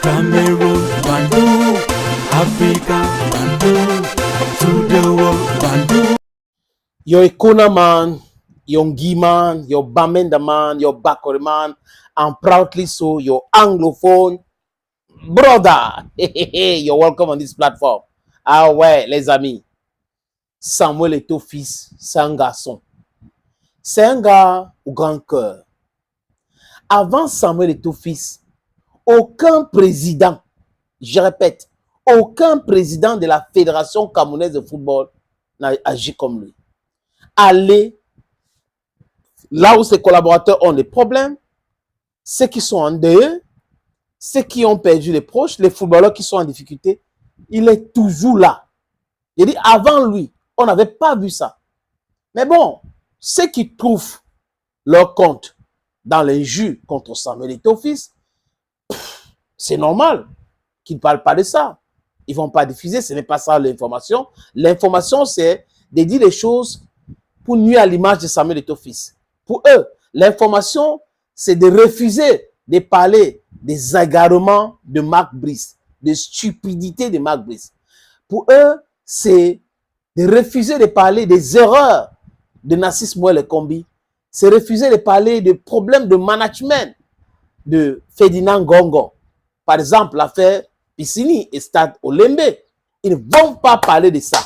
Cameroon, Bandung, Africa, Bandung, to the world, Bandung. Your Ikona man, your Ngi man, your Bamenda man, your Bakori man, and proudly so your Anglophone brother. You're welcome on this platform. Ah ouais, les amis. Samuel Eto'o-Fils, c'est un garçon. C'est un gars au grand cœur. Avant Samuel Eto'o-Fils, aucun président, je répète, aucun président de la Fédération camerounaise de football n'a agi comme lui. Aller là où ses collaborateurs ont des problèmes, ceux qui sont en deuil, ceux qui ont perdu les proches, les footballeurs qui sont en difficulté, il est toujours là. Il dit, avant lui, on n'avait pas vu ça. Mais bon, ceux qui trouvent leur compte dans l'injure contre Samuel Eto'o-Fils, c'est normal qu'ils ne parlent pas de ça. Ils ne vont pas diffuser, ce n'est pas ça l'information. L'information, c'est de dire des choses pour nuire à l'image de Samuel Eto'o-Fils. Pour eux, l'information, c'est de refuser de parler des égarements de Marc Brice, des stupidités de Marc Brice. Pour eux, c'est de refuser de parler des erreurs de Narcisse Mouel Kombi. C'est refuser de parler des problèmes de management de Ferdinand Gongo. Par exemple, l'affaire Piscini et Stade Olembe. Ils ne vont pas parler de ça.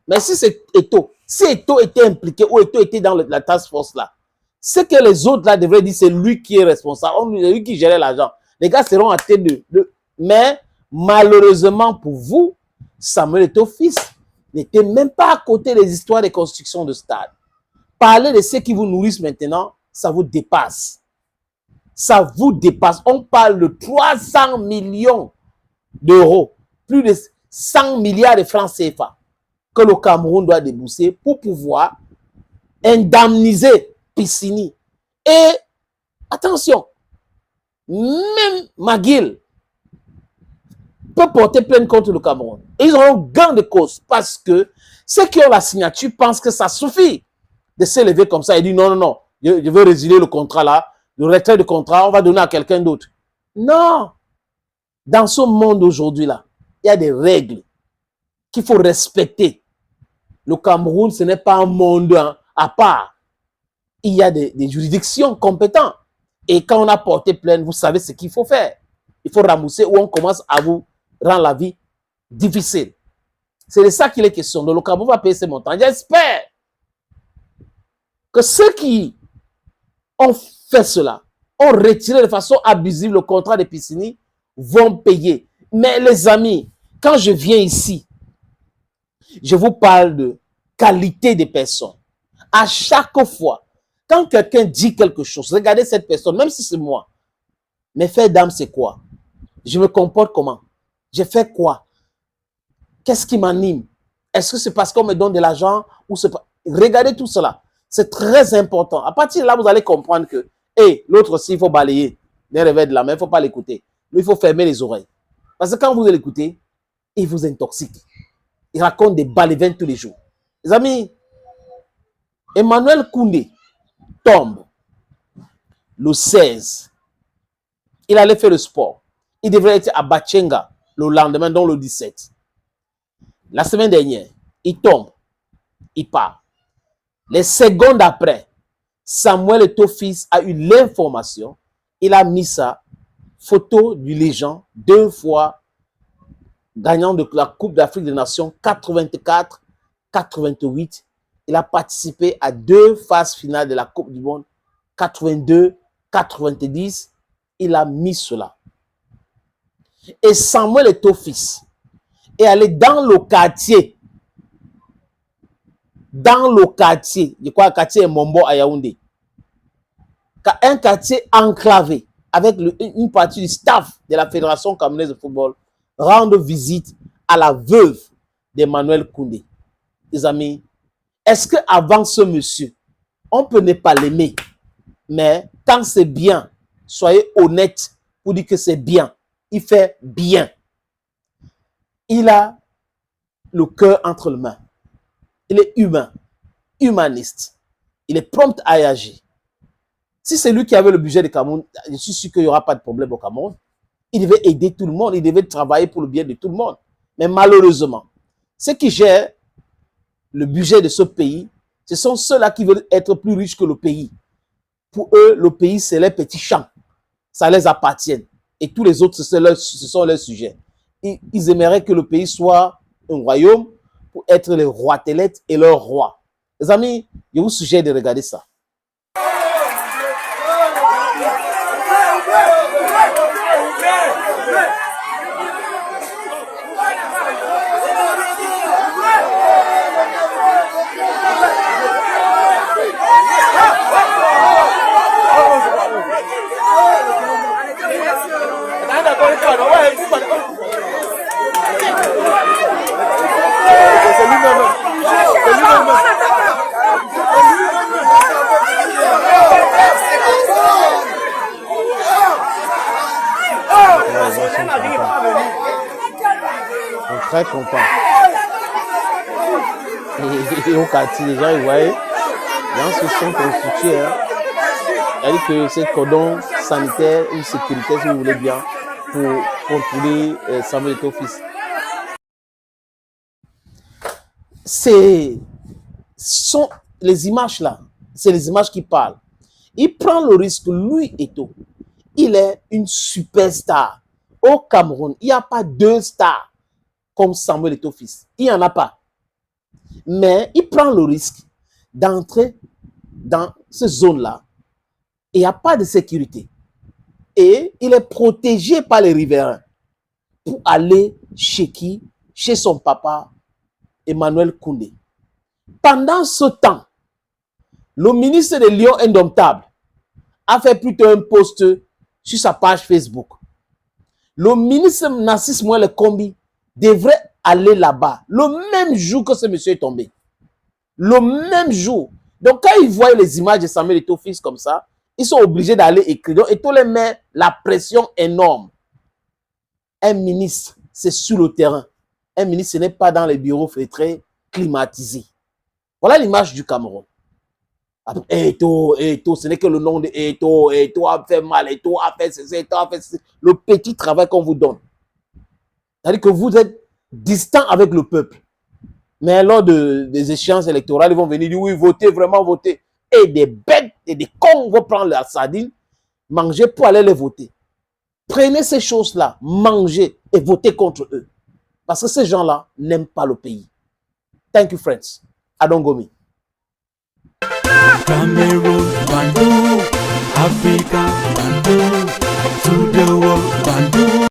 Mais si c'est Eto'o, si Eto'o était impliqué ou Eto'o était dans la task force là, ce que les autres là devraient dire, c'est lui qui est responsable, c'est lui qui gérait l'argent. Les gars seront en tête de... Mais malheureusement pour vous, Samuel Eto'o-Fils n'était même pas à côté des histoires de construction de stade. Parler de ceux qui vous nourrissent maintenant, ça vous dépasse. Ça vous dépasse. On parle de 300 millions d'euros, plus de 100 milliards de francs CFA que le Cameroun doit débourser pour pouvoir indemniser Piscini. Et attention, même McGill peut porter plainte contre le Cameroun. Et ils auront gain de cause parce que ceux qui ont la signature pensent que ça suffit de s'élever comme ça et dire non, non, non, je veux résilier le contrat là, le retrait de contrat, on va donner à quelqu'un d'autre. Non. Dans ce monde aujourd'hui là, il y a des règles qu'il faut respecter. Le Cameroun, ce n'est pas un monde à part. Il y a des juridictions compétentes. Et quand on a porté plainte, vous savez ce qu'il faut faire. Il faut ramousser ou on commence à vous rendre la vie difficile. C'est de ça qu'il est question. Donc le Cameroun va payer ces montants. J'espère que ceux qui ont fait cela, ont retiré de façon abusive le contrat de Piscini, vont payer. Mais les amis, quand je viens ici, je vous parle de qualité des personnes. À chaque fois, quand quelqu'un dit quelque chose, regardez cette personne, même si c'est moi. Mes faits d'âme, c'est quoi? Je me comporte comment? J'ai fait quoi? Qu'est-ce qui m'anime? Est-ce que c'est parce qu'on me donne de l'argent ou c'est pas... Regardez tout cela. C'est très important. À partir de là, vous allez comprendre que, hey, l'autre aussi, il faut balayer. Les réveils de la main, il ne faut pas l'écouter. Il faut fermer les oreilles. Parce que quand vous l'écoutez, il vous intoxique. Il raconte des balivernes tous les jours. Les amis, Emmanuel Koundé tombe le 16. Il allait faire le sport. Il devrait être à Bachenga le lendemain, donc le 17. La semaine dernière, il tombe. Il part. Les secondes après, Samuel Eto'o-Fils a eu l'information. Il a mis sa photo du légende, 2 fois gagnant de la Coupe d'Afrique des Nations 84, 88. Il a participé à 2 phases finales de la Coupe du Monde 82, 90. Il a mis cela. Et Samuel Eto'o-Fils est allé dans le quartier. Je crois le quartier Mombo à Yaoundé. Un quartier enclavé avec une partie du staff de la Fédération camerounaise de football rendre visite à la veuve d'Emmanuel Koundé. Les amis, est-ce qu'avant ce monsieur, on peut ne pas l'aimer, mais quand c'est bien, soyez honnête pour dire que c'est bien. Il fait bien. Il a le cœur entre les mains. Il est humain, humaniste. Il est prompt à agir. Si c'est lui qui avait le budget du Cameroun, je suis sûr qu'il n'y aura pas de problème au Cameroun. Il devait aider tout le monde, il devait travailler pour le bien de tout le monde. Mais malheureusement, ceux qui gèrent le budget de ce pays, ce sont ceux-là qui veulent être plus riches que le pays. Pour eux, le pays, c'est les petits champs. Ça les appartient. Et tous les autres, ce sont leurs sujets. Ils aimeraient que le pays soit un royaume pour être les roitelettes et leurs rois. Les amis, je vous suggère de regarder ça. On est très contents. Et au quartier, les gens, ils voient, les gens se sont constitués. Hein. C'est-à-dire que c'est cordon sanitaire ou sécuritaire, si vous voulez bien, pour contrôler Samuel Eto'o fils. Sont les images là, c'est les images qui parlent. Il prend le risque, lui Eto'o, il est une superstar. Au Cameroun, il n'y a pas deux stars comme Samuel Eto'o fils. Il n'y en a pas. Mais il prend le risque d'entrer dans cette zone-là. Il n'y a pas de sécurité. Et il est protégé par les riverains pour aller chez qui? Chez son papa, Emmanuel Koundé. Pendant ce temps, le ministre des Lions Indomptables a fait plutôt un post sur sa page Facebook. Le ministre Narcisse Moelle Kombi devrait aller là-bas le même jour que ce monsieur est tombé. Le même jour. Donc, quand ils voient les images de Samuel Eto'o fils comme ça, ils sont obligés d'aller écrire. Donc, Eto'o les met la pression énorme. Un ministre, c'est sur le terrain. Un ministre, ce n'est pas dans les bureaux feutrés climatisés. Voilà l'image du Cameroun. Eto'o, ce n'est que le nom de Eto'o. Eto'o a fait mal, Eto'o a fait ceci, Eto'o a fait ceci. Le petit travail qu'on vous donne. C'est-à-dire que vous êtes distant avec le peuple. Mais lors des échéances électorales, ils vont venir dire oui, votez, vraiment votez. Et des bêtes et des cons vont prendre la sardine, manger pour aller les voter. Prenez ces choses-là, mangez et votez contre eux. Parce que ces gens-là n'aiment pas le pays. Thank you, friends. Adongomi. Cameroon, Bandung, Africa, Bandung, to the world, Bandung.